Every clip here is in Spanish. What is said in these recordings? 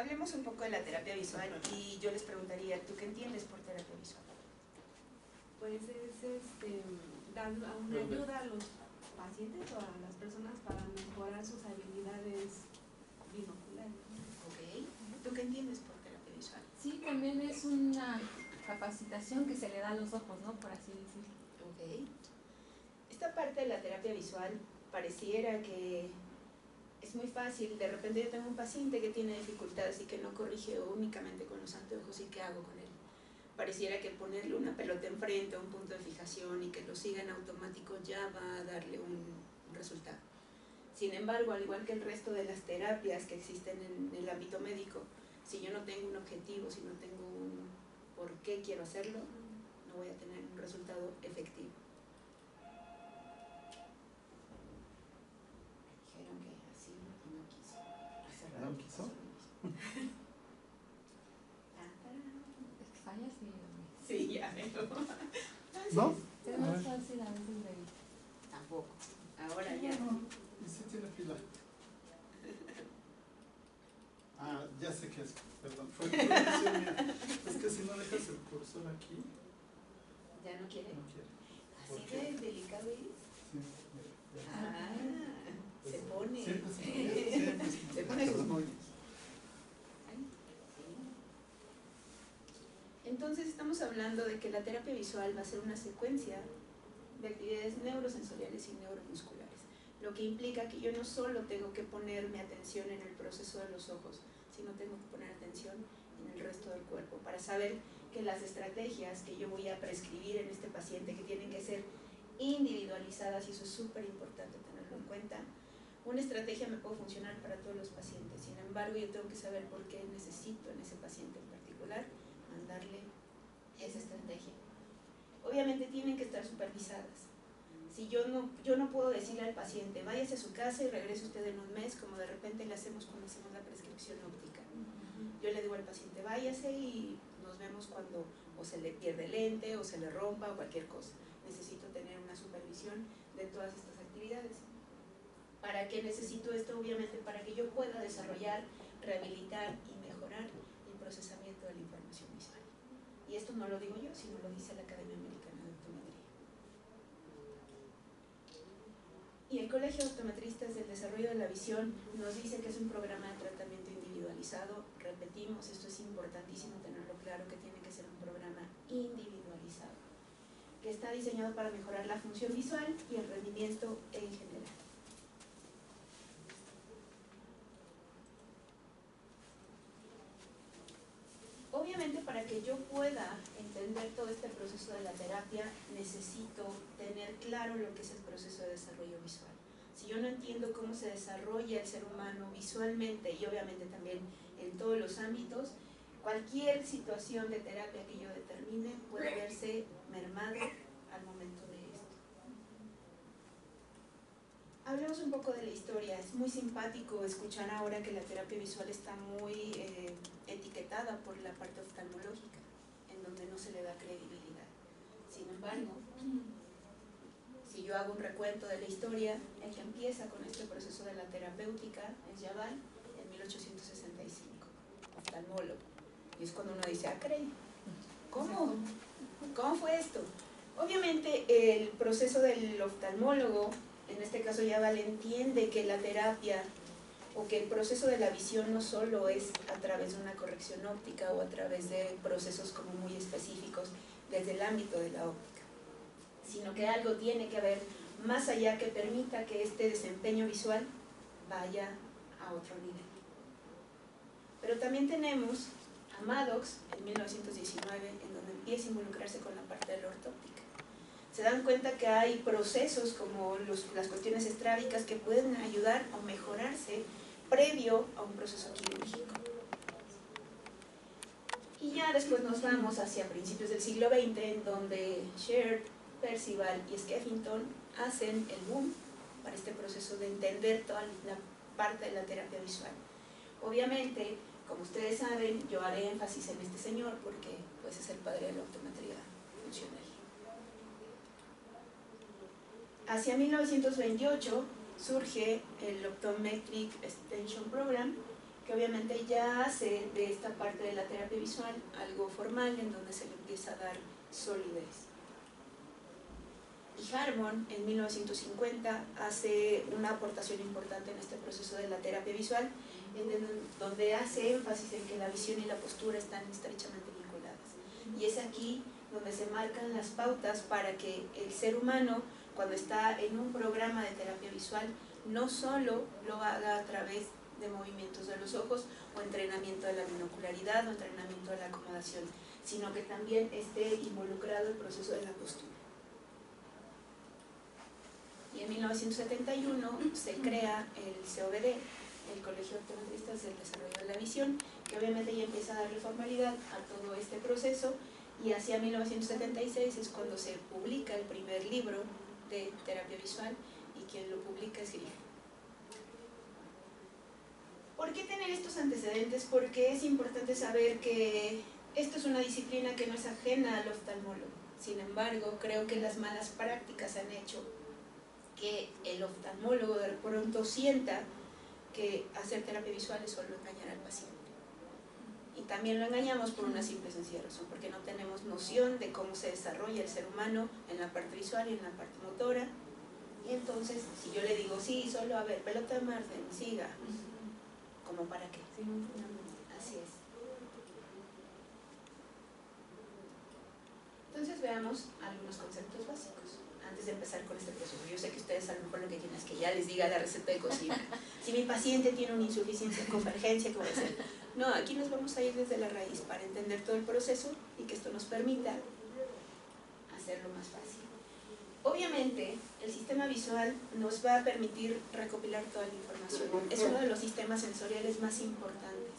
hablemos un poco de la terapia visual y yo les preguntaría, ¿tú qué entiendes por terapia visual? Pues es dar una ayuda a los pacientes o a las personas para mejorar sus habilidades binoculares. Ok. ¿Tú qué entiendes por terapia visual? Sí, también es una capacitación que se le da a los ojos, ¿no? Por así decirlo. Ok. Esta parte de la terapia visual pareciera que es muy fácil. De repente yo tengo un paciente que tiene dificultades y que no corrige únicamente con los anteojos, ¿y qué hago con él? Pareciera que ponerle una pelota enfrente, un punto de fijación y que lo siga en automático ya va a darle un resultado. Sin embargo, al igual que el resto de las terapias que existen en el ámbito médico, si yo no tengo un objetivo, si no tengo un por qué quiero hacerlo, no voy a tener un resultado efectivo. Dijeron que así y no quiso. Hace rato ¿No quiso? Es que fallas y... Sí, ya veo. ¿No? Es más fácil a veces de... Tampoco. Ahora ya. No, y sí tiene pila. Ah, ya sé qué es, perdón. Fue producción mía. Es que si no dejas el cursor aquí, ¿Ya no quiere? no quiere. ¿Así ¿Por qué? de delicado es? Sí, mira, ya. Ah, se pone. Siempre se pone. Siempre Se pone sus Perdón. moños. Ay, sí. Entonces estamos hablando de que la terapia visual va a ser una secuencia de actividades neurosensoriales y neuromusculares, lo que implica que yo no solo tengo que poner mi atención en el proceso de los ojos, sino tengo que poner atención en el resto del cuerpo para saber que las estrategias que yo voy a prescribir en este paciente, que tienen que ser individualizadas, y eso es súper importante tenerlo en cuenta. Una estrategia me puede funcionar para todos los pacientes, sin embargo yo tengo que saber por qué necesito en ese paciente en particular mandarle esa estrategia. Obviamente tienen que estar supervisadas. Si yo no puedo decirle al paciente, váyase a su casa y regrese usted en un mes, como de repente le hacemos cuando hacemos la prescripción óptica. Yo le digo al paciente, váyase y nos vemos cuando o se le pierde el lente o se le rompa o cualquier cosa. Necesito tener una supervisión de todas estas actividades. ¿Para qué necesito esto? Obviamente para que yo pueda desarrollar, rehabilitar y mejorar el procesamiento de la información visual. Y esto no lo digo yo, sino lo dice la Academia Americana de Optometría. Y el Colegio de Optometristas del Desarrollo de la Visión nos dice que es un programa de tratamiento individualizado. Repetimos, esto es importantísimo tenerlo claro, que tiene que ser un programa individualizado, que está diseñado para mejorar la función visual y el rendimiento en general. Obviamente, para que yo pueda entender todo este proceso de la terapia, necesito tener claro lo que es el proceso de desarrollo visual. Si yo no entiendo cómo se desarrolla el ser humano visualmente y obviamente también en todos los ámbitos, cualquier situación de terapia que yo determine puede verse mermada al momento de esto. Hablemos un poco de la historia. Es muy simpático escuchar ahora que la terapia visual está muy etiquetada por la parte oftalmológica, en donde no se le da credibilidad. Sin embargo, si yo hago un recuento de la historia, el que empieza con este proceso de la terapéutica es Jabal en 1865, oftalmólogo. Y es cuando uno dice, caray, ¿cómo? ¿Cómo fue esto? Obviamente el proceso del oftalmólogo, en este caso Jabal, entiende que la terapia o que el proceso de la visión no solo es a través de una corrección óptica o a través de procesos como muy específicos desde el ámbito de la óptica, sino que algo tiene que haber más allá que permita que este desempeño visual vaya a otro nivel. Pero también tenemos a Maddox en 1919, en donde empieza a involucrarse con la parte de la ortóptica. Se dan cuenta que hay procesos como las cuestiones estrábicas que pueden ayudar o mejorarse previo a un proceso quirúrgico. Y ya después nos vamos hacia principios del siglo XX, en donde Sher, Percival y Skeffington hacen el boom para este proceso de entender toda la parte de la terapia visual. Obviamente, como ustedes saben, yo haré énfasis en este señor porque pues, es el padre de la optometría funcional. Hacia 1928 surge el Optometric Extension Program, que obviamente ya hace de esta parte de la terapia visual algo formal en donde se le empieza a dar solidez. Y Harmon en 1950 hace una aportación importante en este proceso de la terapia visual, donde hace énfasis en que la visión y la postura están estrechamente vinculadas. Y es aquí donde se marcan las pautas para que el ser humano, cuando está en un programa de terapia visual, no solo lo haga a través de movimientos de los ojos o entrenamiento de la binocularidad o entrenamiento de la acomodación, sino que también esté involucrado el proceso de la postura. Y en 1971 se crea el COBD, el Colegio de Optometristas del Desarrollo de la Visión, que obviamente ya empieza a darle formalidad a todo este proceso, y hacia 1976 es cuando se publica el primer libro de terapia visual, y quien lo publica es Griffith. ¿Por qué tener estos antecedentes? Porque es importante saber que esto es una disciplina que no es ajena al oftalmólogo. Sin embargo, creo que las malas prácticas han hecho que el oftalmólogo de pronto sienta que hacer terapia visual es solo engañar al paciente. Y también lo engañamos por una simple y sencilla razón, porque no tenemos noción de cómo se desarrolla el ser humano en la parte visual y en la parte motora. Y entonces, si yo le digo, sí, solo a ver, pelota de margen, siga, ¿cómo para qué? Así es. Entonces veamos algunos conceptos básicos antes de empezar con este proceso. Yo sé que ustedes a lo mejor lo que quieren es que ya les diga la receta de cocina. Si mi paciente tiene una insuficiencia de convergencia, ¿qué voy a hacer? No, aquí nos vamos a ir desde la raíz para entender todo el proceso y que esto nos permita hacerlo más fácil. Obviamente, el sistema visual nos va a permitir recopilar toda la información. Es uno de los sistemas sensoriales más importantes.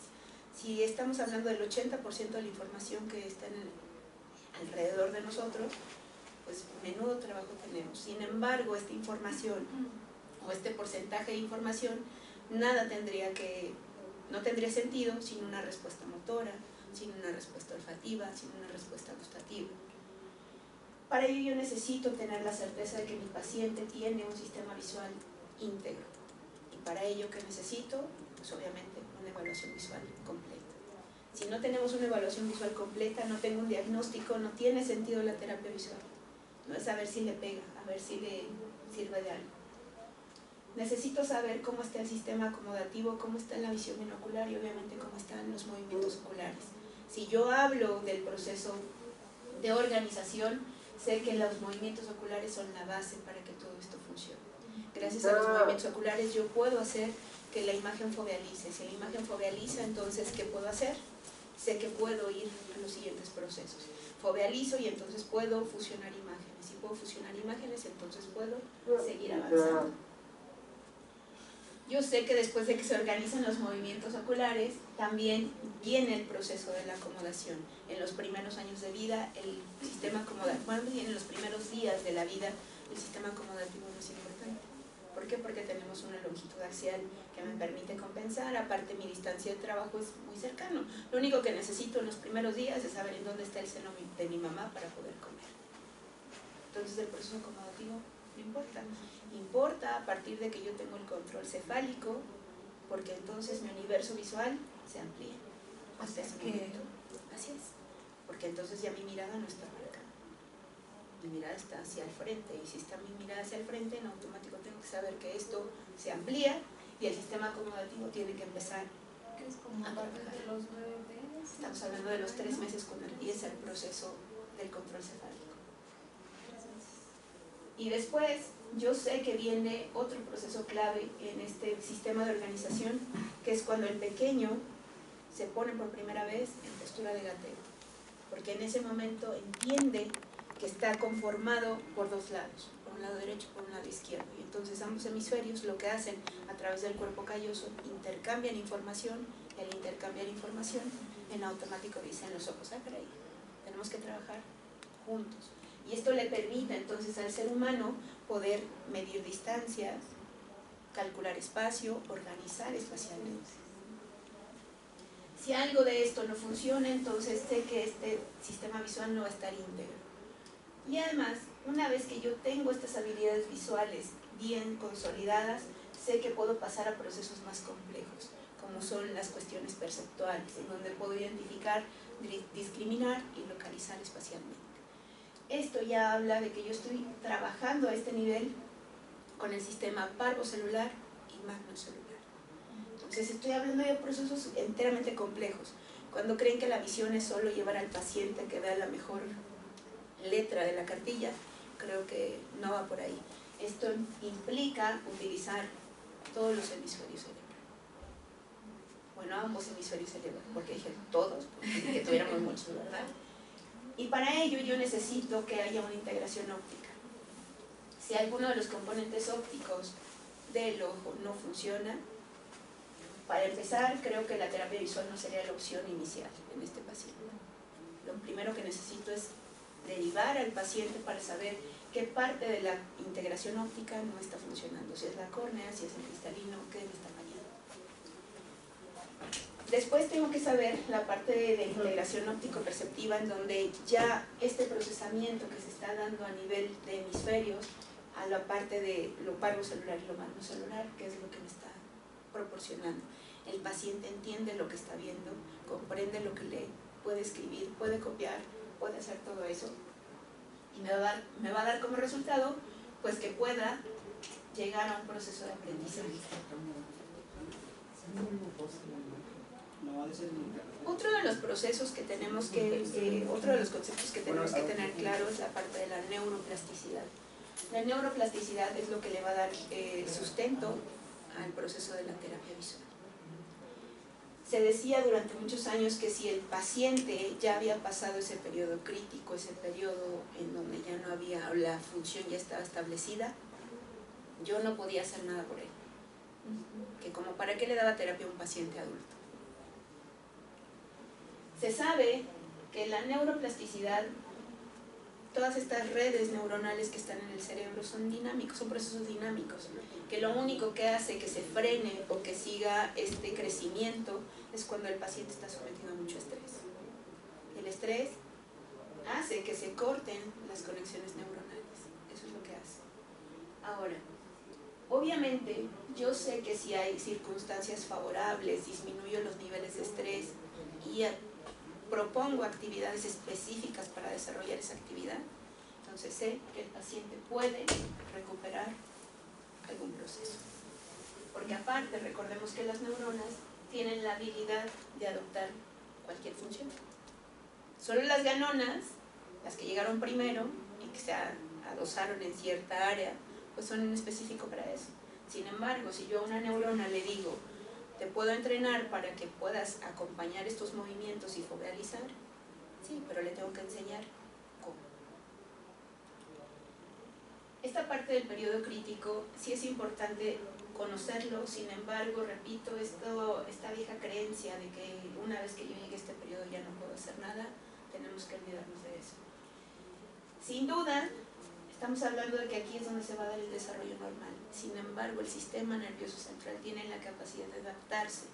Si estamos hablando del 80% de la información que está alrededor de nosotros, pues menudo trabajo tenemos. Sin embargo, esta información o este porcentaje de información no tendría sentido sin una respuesta motora, sin una respuesta olfativa, sin una respuesta gustativa. Para ello yo necesito tener la certeza de que mi paciente tiene un sistema visual íntegro. Y para ello, ¿qué necesito? Pues obviamente una evaluación visual completa. Si no tenemos una evaluación visual completa, no tengo un diagnóstico, no tiene sentido la terapia visual. No es saber si le pega, a ver si le sirve de algo. Necesito saber cómo está el sistema acomodativo, cómo está la visión binocular y obviamente cómo están los movimientos oculares. Si yo hablo del proceso de organización, sé que los movimientos oculares son la base para que todo esto funcione. Gracias a los movimientos oculares yo puedo hacer que la imagen fovealice. Si la imagen fovealiza, entonces, ¿qué puedo hacer? Sé que puedo ir a los siguientes procesos. Fovealizo y entonces puedo fusionar imágenes. Si puedo fusionar imágenes, entonces puedo seguir avanzando. Yo sé que después de que se organizan los movimientos oculares, también viene el proceso de la acomodación. En los primeros años de vida, el sistema acomodativo, bueno, en los primeros días de la vida, el sistema acomodativo no es importante. ¿Por qué? Porque tenemos una longitud axial que me permite compensar, aparte mi distancia de trabajo es muy cercano. Lo único que necesito en los primeros días es saber en dónde está el seno de mi mamá para poder comer. Entonces el proceso acomodativo no importa. Importa a partir de que yo tengo el control cefálico, porque entonces mi universo visual se amplía hasta ese momento. Así es, porque entonces ya mi mirada no está para acá, mi mirada está hacia el frente, y si está mi mirada hacia el frente, en automático tengo que saber que esto se amplía y el sistema acomodativo tiene que empezar ¿Qué es como a partir de los 9 meses? Estamos hablando de los 3 meses cuando empieza el proceso del control cefálico. Y después yo sé que viene otro proceso clave en este sistema de organización, que es cuando el pequeño se pone por primera vez en postura de gateo, porque en ese momento entiende que está conformado por dos lados, por un lado derecho y por un lado izquierdo, y entonces ambos hemisferios lo que hacen a través del cuerpo calloso intercambian información, y al intercambiar información en automático dicen los ojos, caray, tenemos que trabajar juntos. Y esto le permite entonces al ser humano poder medir distancias, calcular espacio, organizar espacialmente. Si algo de esto no funciona, entonces sé que este sistema visual no va a estar íntegro. Y además, una vez que yo tengo estas habilidades visuales bien consolidadas, sé que puedo pasar a procesos más complejos, como son las cuestiones perceptuales, en donde puedo identificar, discriminar y localizar espacialmente. Esto ya habla de que yo estoy trabajando a este nivel con el sistema parvocelular y magnocelular. Entonces estoy hablando de procesos enteramente complejos. Cuando creen que la visión es solo llevar al paciente a que vea la mejor letra de la cartilla, creo que no va por ahí. Esto implica utilizar todos los hemisferios cerebrales. Bueno, ambos hemisferios cerebrales, porque dije todos, porque que tuviéramos muchos, ¿verdad? Y para ello yo necesito que haya una integración óptica. Si alguno de los componentes ópticos del ojo no funciona, para empezar, creo que la terapia visual no sería la opción inicial en este paciente. Lo primero que necesito es derivar al paciente para saber qué parte de la integración óptica no está funcionando, si es la córnea, si es el cristalino, qué me está fallando. Después tengo que saber la parte de integración óptico-perceptiva, en donde ya este procesamiento que se está dando a nivel de hemisferios, a la parte de lo parvocelular y lo magnocelular, que es lo que me está proporcionando. El paciente entiende lo que está viendo, comprende lo que lee, puede escribir, puede copiar, puede hacer todo eso, y me va a dar como resultado pues que pueda llegar a un proceso de aprendizaje. Otro de los procesos que tenemos que, otro de los conceptos que tenemos que tener claro es la parte de la neuroplasticidad. La neuroplasticidad es lo que le va a dar sustento al proceso de la terapia visual. Se decía durante muchos años que si el paciente ya había pasado ese periodo crítico, ese periodo en donde ya no había, la función ya estaba establecida, yo no podía hacer nada por él. Que como para qué le daba terapia a un paciente adulto. Se sabe que la neuroplasticidad, todas estas redes neuronales que están en el cerebro son dinámicos, son procesos dinámicos, que lo único que hace que se frene o que siga este crecimiento es cuando el paciente está sometido a mucho estrés. El estrés hace que se corten las conexiones neuronales, eso es lo que hace. Ahora, obviamente, yo sé que si hay circunstancias favorables, disminuyo los niveles de estrés y propongo actividades específicas para desarrollar esa actividad, entonces sé que el paciente puede recuperar algún proceso. Porque aparte, recordemos que las neuronas tienen la habilidad de adoptar cualquier función. Solo las ganonas, las que llegaron primero y que se adosaron en cierta área, pues son en específico para eso. Sin embargo, si yo a una neurona le digo, te puedo entrenar para que puedas acompañar estos movimientos y focalizar, sí, pero le tengo que enseñar cómo. Esta parte del periodo crítico sí es importante conocerlo, sin embargo, repito, esta vieja creencia de que una vez que yo llegue a este periodo ya no puedo hacer nada, tenemos que olvidarnos de eso. Sin duda, estamos hablando de que aquí es donde se va a dar el desarrollo normal. Sin embargo, el sistema nervioso central tiene la capacidad de adaptarse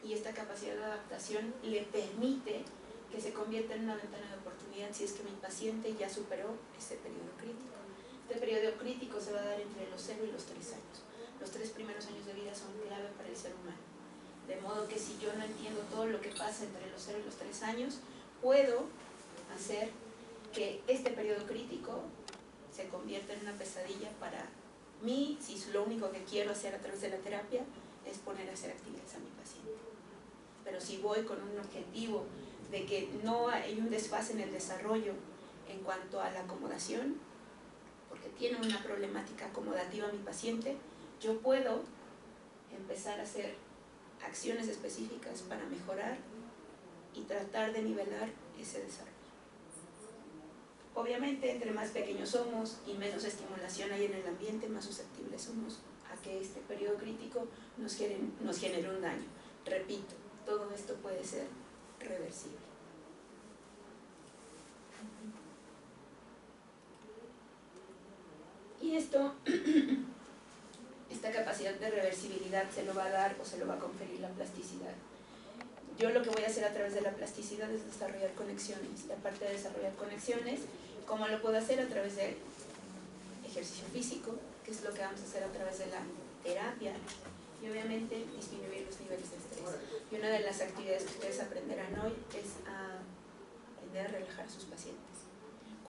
y esta capacidad de adaptación le permite que se convierta en una ventana de oportunidad si es que mi paciente ya superó ese periodo crítico. Este periodo crítico se va a dar entre los 0 y los 3 años. Los 3 primeros años de vida son clave para el ser humano. De modo que si yo no entiendo todo lo que pasa entre los 0 y los 3 años, puedo hacer que este periodo crítico se convierta en una pesadilla para mí, si lo único que quiero hacer a través de la terapia es poner a hacer actividades a mi paciente. Pero si voy con un objetivo de que no hay un desfase en el desarrollo en cuanto a la acomodación, porque tiene una problemática acomodativa mi paciente, yo puedo empezar a hacer acciones específicas para mejorar y tratar de nivelar ese desarrollo. Obviamente, entre más pequeños somos y menos estimulación hay en el ambiente, más susceptibles somos a que este periodo crítico nos genere un daño. Repito, todo esto puede ser reversible. Y esta capacidad de reversibilidad se lo va a dar o se lo va a conferir la plasticidad. Yo lo que voy a hacer a través de la plasticidad es desarrollar conexiones. Y aparte de desarrollar conexiones, ¿cómo lo puedo hacer? A través de ejercicio físico, que es lo que vamos a hacer a través de la terapia y obviamente disminuir los niveles de estrés. Y una de las actividades que ustedes aprenderán hoy es a aprender a relajar a sus pacientes.